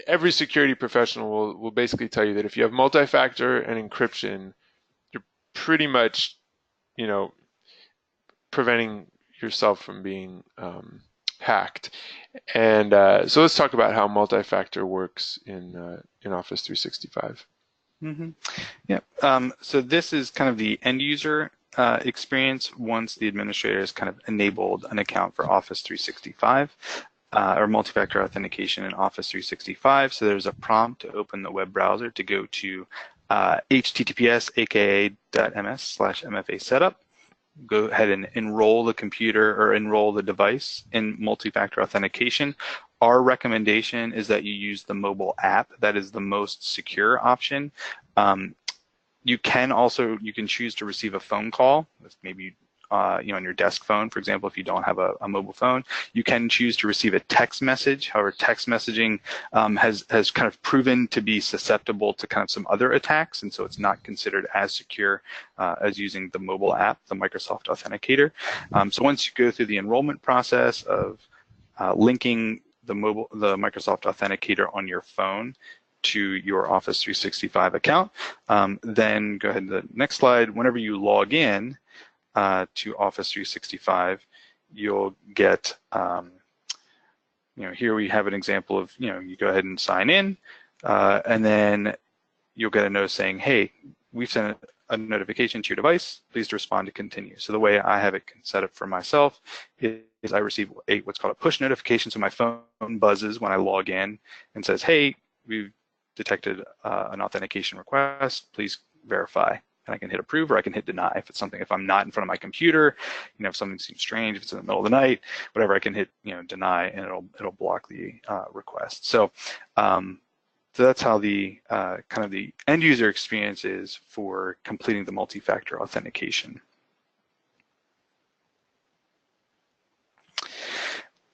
Every security professional will basically tell you that if you have multi-factor and encryption, you're pretty much, preventing yourself from being hacked. And so let's talk about how multi-factor works in Office 365. Mm-hmm. Yeah. So this is kind of the end user experience once the administrator has kind of enabled an account for Office 365 or multi-factor authentication in Office 365. So there's a prompt to open the web browser to go to https://aka.ms/mfa setup. Go ahead and enroll the computer or enroll the device in multi-factor authentication. Our recommendation is that you use the mobile app. That is the most secure option. You can choose to receive a phone call, maybe on your desk phone, for example, if you don't have a mobile phone. You can choose to receive a text message. However, text messaging has kind of proven to be susceptible to kind of some other attacks, and so it's not considered as secure as using the mobile app, the Microsoft Authenticator. So once you go through the enrollment process of linking the Microsoft Authenticator on your phone to your Office 365 account, then go ahead to the next slide. Whenever you log in to Office 365, you'll get, here we have an example of, you go ahead and sign in, and then you'll get a notice saying, hey, we've sent a notification to your device, please respond to continue. So the way I have it set up for myself is I receive what's called a push notification, so my phone buzzes when I log in and says, hey, we've detected an authentication request, please verify. And I can hit approve or I can hit deny if I'm not in front of my computer, if something seems strange, if it's in the middle of the night, whatever, I can hit deny and it'll block the request. So so that's how the kind of the end user experience is for completing the multi-factor authentication.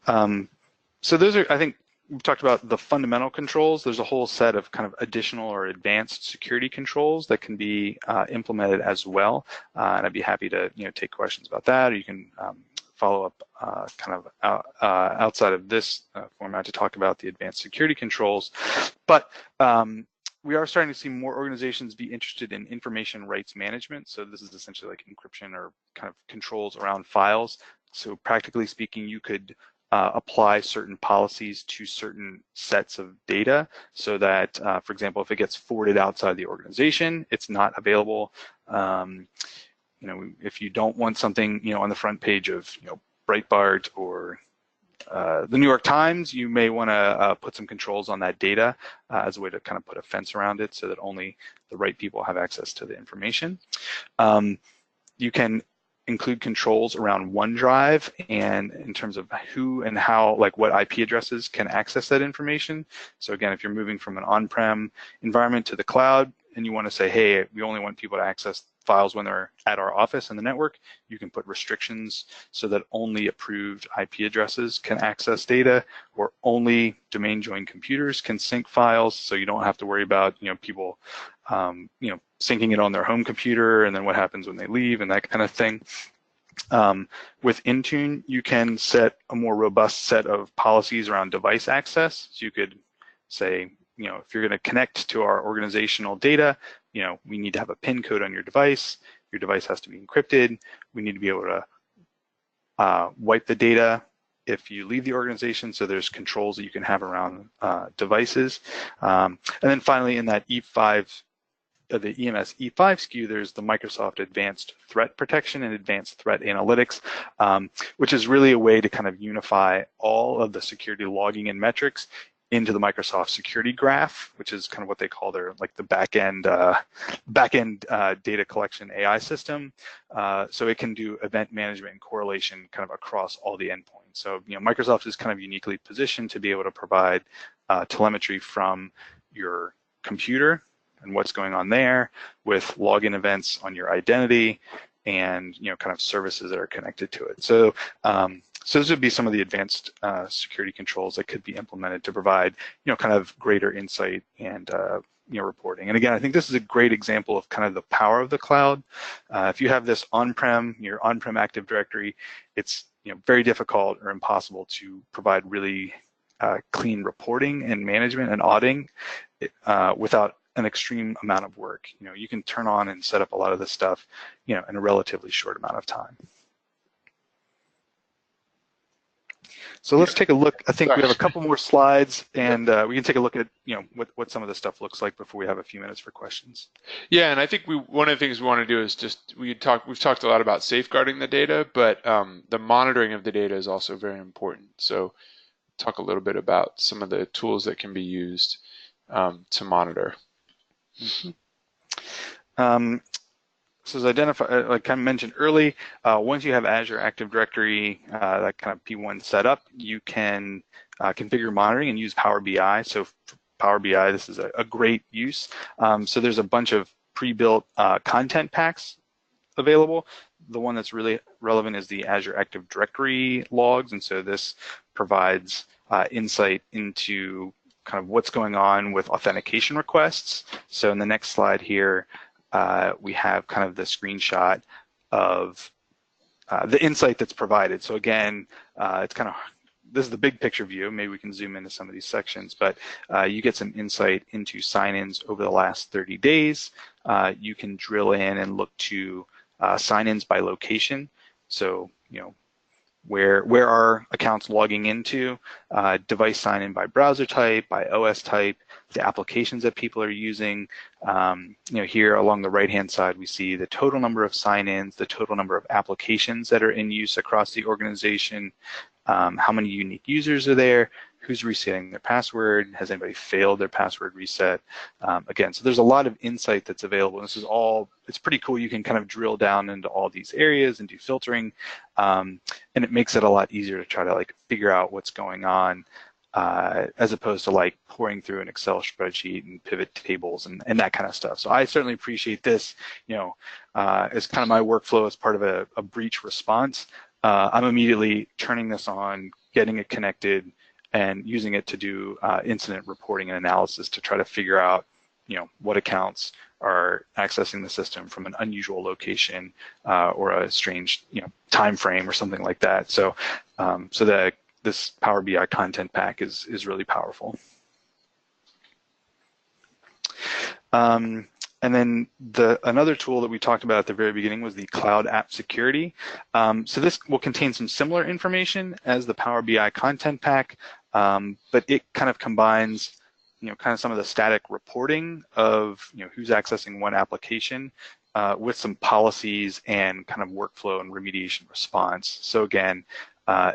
So those are, I think, we've talked about the fundamental controls. There's a whole set of kind of additional or advanced security controls that can be implemented as well. And I'd be happy to take questions about that, or you can follow up kind of outside of this format to talk about the advanced security controls. But we are starting to see more organizations be interested in information rights management. So this is essentially like encryption or kind of controls around files. So practically speaking, you could apply certain policies to certain sets of data so that, for example, if it gets forwarded outside the organization, it's not available. If you don't want something, on the front page of, Breitbart or the New York Times, you may want to put some controls on that data as a way to kind of put a fence around it so that only the right people have access to the information. You can include controls around OneDrive and in terms of who and how, like what IP addresses can access that information. So again, if you're moving from an on-prem environment to the cloud and you want to say, hey, we only want people to access files when they're at our office in the network, you can put restrictions so that only approved IP addresses can access data, or only domain joined computers can sync files, so you don't have to worry about people syncing it on their home computer and then what happens when they leave and that kind of thing. With Intune, you can set a more robust set of policies around device access. So you could say, if you're going to connect to our organizational data, we need to have a PIN code on your device. Your device has to be encrypted. We need to be able to wipe the data if you leave the organization. So there's controls that you can have around devices. And then finally, in that E5, the EMS E5 SKU, there's the Microsoft Advanced Threat Protection and Advanced Threat Analytics, which is really a way to kind of unify all of the security logging and metrics into the Microsoft Security Graph, which is kind of what they call their the back-end data collection AI system. So it can do event management and correlation kind of across all the endpoints. So Microsoft is kind of uniquely positioned to be able to provide telemetry from your computer and what's going on there with login events on your identity and kind of services that are connected to it. So so those would be some of the advanced security controls that could be implemented to provide kind of greater insight and reporting. And again, I think this is a great example of kind of the power of the cloud. If you have this on-prem, your on-prem Active Directory, it's very difficult or impossible to provide really clean reporting and management and auditing without an extreme amount of work. You can turn on and set up a lot of this stuff in a relatively short amount of time. So let's take a look. I think we have a Sorry. couple more slides, and we can take a look at what some of this stuff looks like before we have a few minutes for questions. Yeah, and I think one of the things we want to do is just we've talked a lot about safeguarding the data, but the monitoring of the data is also very important. So talk a little bit about some of the tools that can be used to monitor. Mm-hmm. So as identified, like I mentioned early, once you have Azure Active Directory, that kind of P1 set up, you can configure monitoring and use Power BI. So for Power BI, this is a great use. So there's a bunch of pre-built content packs available. The one that's really relevant is the Azure Active Directory logs, and so this provides insight into kind of what's going on with authentication requests. So in the next slide here, we have kind of the screenshot of the insight that's provided. So again, it's kind of, this is the big picture view. Maybe we can zoom into some of these sections, but you get some insight into sign-ins over the last 30 days. You can drill in and look to sign-ins by location. So, where are accounts logging into, device sign-in by browser type, by OS type, the applications that people are using. Here along the right-hand side, we see the total number of sign-ins, the total number of applications that are in use across the organization, how many unique users are there, who's resetting their password, has anybody failed their password reset. Again, so there's a lot of insight that's available. This is all, it's pretty cool. You can kind of drill down into all these areas and do filtering, and it makes it a lot easier to try to like figure out what's going on, as opposed to like pouring through an Excel spreadsheet and pivot tables and that kind of stuff. So I certainly appreciate this, as kind of my workflow as part of a breach response. I'm immediately turning this on, getting it connected, and using it to do incident reporting and analysis to try to figure out, what accounts are accessing the system from an unusual location or a strange, time frame or something like that. So, this Power BI content pack is really powerful. And then another tool that we talked about at the very beginning was the Cloud App Security. So this will contain some similar information as the Power BI content pack, but it kind of combines, kind of some of the static reporting of, who's accessing one application with some policies and kind of workflow and remediation response. So again,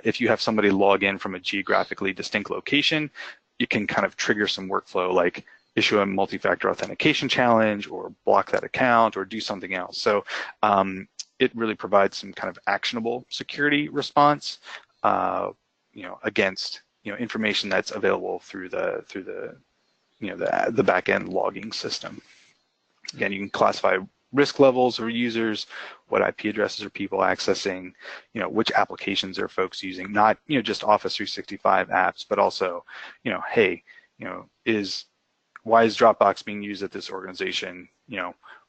if you have somebody log in from a geographically distinct location, you can kind of trigger some workflow like issue a multi-factor authentication challenge or block that account or do something else. So it really provides some kind of actionable security response, against information that's available through the back-end logging system. Again, you can classify risk levels or users, what IP addresses are people accessing, which applications are folks using, not just Office 365 apps, but also, hey, why is Dropbox being used at this organization?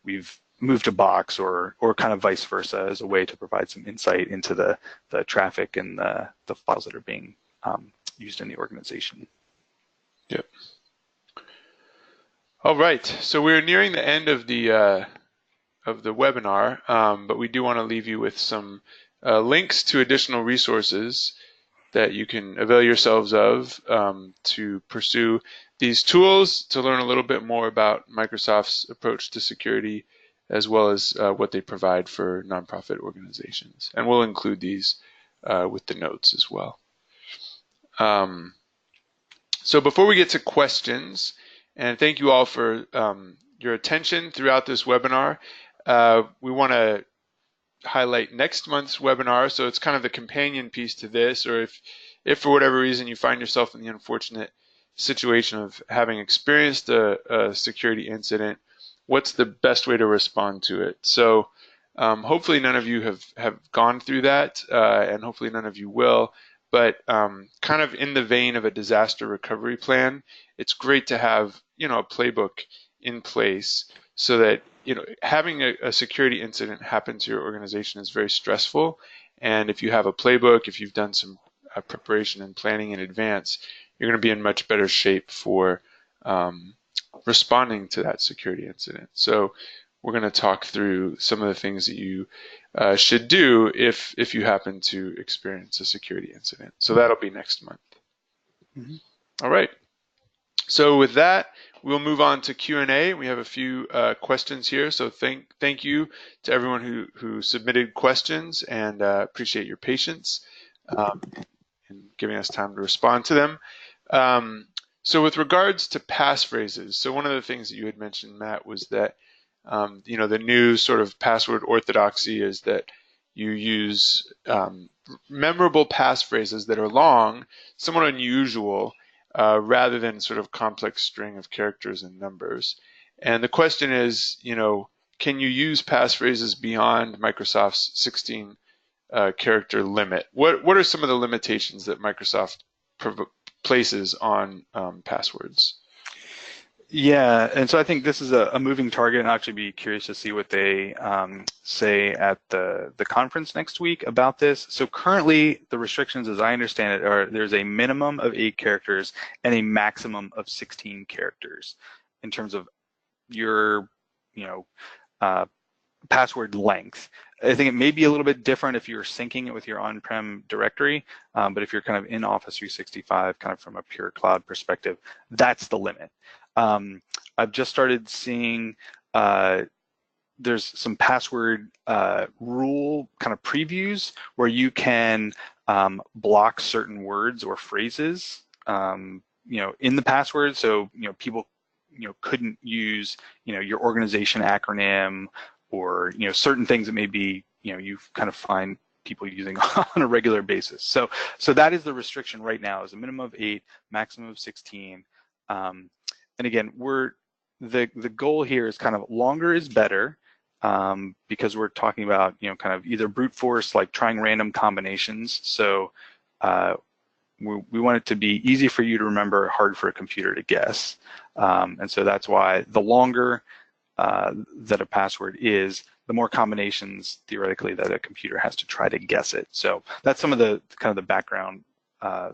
We've moved to Box or kind of vice versa as a way to provide some insight into the traffic and the files that are being used in the organization. Yep. All right, so we're nearing the end of the webinar, but we do want to leave you with some links to additional resources that you can avail yourselves of to pursue these tools, to learn a little bit more about Microsoft's approach to security, as well as what they provide for nonprofit organizations. And we'll include these with the notes as well. So before we get to questions, and thank you all for your attention throughout this webinar, we want to highlight next month's webinar. So it's kind of the companion piece to this, or if for whatever reason you find yourself in the unfortunate situation of having experienced a security incident, what's the best way to respond to it? So hopefully none of you have gone through that, and hopefully none of you will, but kind of in the vein of a disaster recovery plan, it's great to have a playbook in place so that having a security incident happen to your organization is very stressful. And if you have a playbook, if you've done some preparation and planning in advance, you're going to be in much better shape for responding to that security incident. So we're going to talk through some of the things that you should do if you happen to experience a security incident. So that'll be next month. Mm-hmm. All right. So with that, we'll move on to Q&A. We have a few questions here. So thank you to everyone who submitted questions, and appreciate your patience in giving us time to respond to them. So with regards to passphrases, so one of the things that you had mentioned, Matt, was that the new sort of password orthodoxy is that you use memorable passphrases that are long, somewhat unusual, rather than sort of complex string of characters and numbers. And the question is, can you use passphrases beyond Microsoft's 16 character limit? What are some of the limitations that Microsoft places on passwords? Yeah, and so I think this is a moving target, and I'll actually be curious to see what they say at the conference next week about this. So currently, the restrictions, as I understand it, are there's a minimum of 8 characters and a maximum of 16 characters in terms of your, password length. I think it may be a little bit different if you're syncing it with your on-prem directory, but if you're kind of in Office 365, kind of from a pure cloud perspective, that's the limit. I've just started seeing there's some password rule kind of previews where you can block certain words or phrases, in the password. So, people, couldn't use, your organization acronym or, certain things that may be, you kind of find people using on a regular basis. So that is the restriction right now, is a minimum of 8, maximum of 16. And again, the goal here is kind of longer is better, because we're talking about, kind of either brute force, like trying random combinations. So we want it to be easy for you to remember, hard for a computer to guess. And so that's why the longer that a password is, the more combinations theoretically that a computer has to try to guess it. So that's some of the kind of the background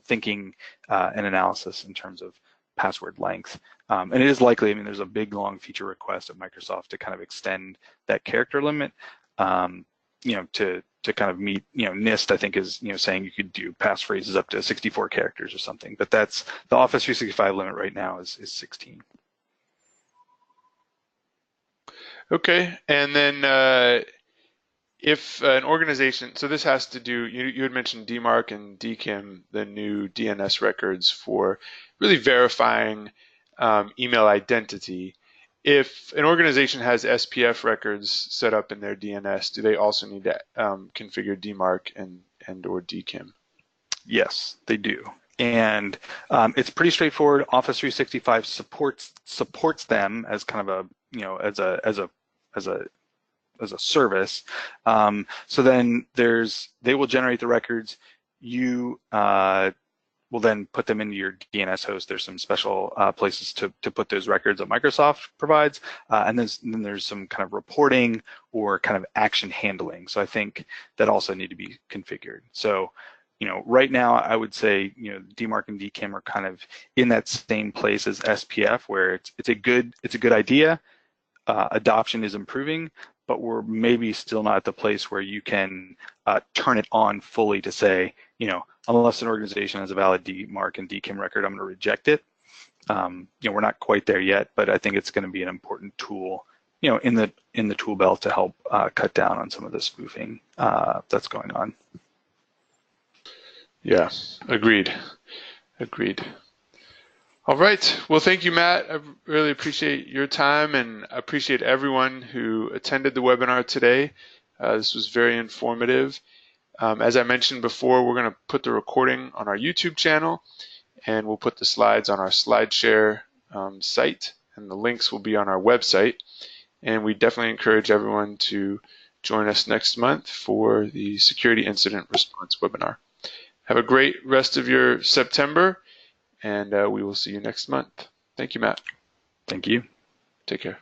thinking and analysis in terms of password length. And it is likely, there's a big long feature request of Microsoft to kind of extend that character limit, to kind of meet, NIST, I think, is, saying you could do passphrases up to 64 characters or something, but that's the Office 365 limit right now is 16. Okay, and then if an organization, so this has to do, you had mentioned DMARC and DKIM, the new DNS records for really verifying email identity. If an organization has SPF records set up in their DNS, do they also need to configure DMARC and or DKIM? Yes, they do. And it's pretty straightforward. Office 365 supports them as kind of a, as a service. So then they will generate the records. You will then put them into your DNS host. There's some special places to put those records that Microsoft provides. And then there's some kind of reporting or kind of action handling. So I think that also need to be configured. So, right now I would say, DMARC and DKIM are kind of in that same place as SPF, where it's a good idea. Adoption is improving, but we're maybe still not at the place where you can turn it on fully to say, unless an organization has a valid DMARC and DKIM record, I'm going to reject it. We're not quite there yet, but I think it's going to be an important tool, in the tool belt to help cut down on some of the spoofing that's going on. Yeah, agreed. All right. Well, thank you, Matt. I really appreciate your time and appreciate everyone who attended the webinar today. This was very informative. As I mentioned before, we're going to put the recording on our YouTube channel, and we'll put the slides on our SlideShare site, and the links will be on our website. And we definitely encourage everyone to join us next month for the Security Incident Response webinar. Have a great rest of your September, and we will see you next month. Thank you, Matt. Thank you. Take care.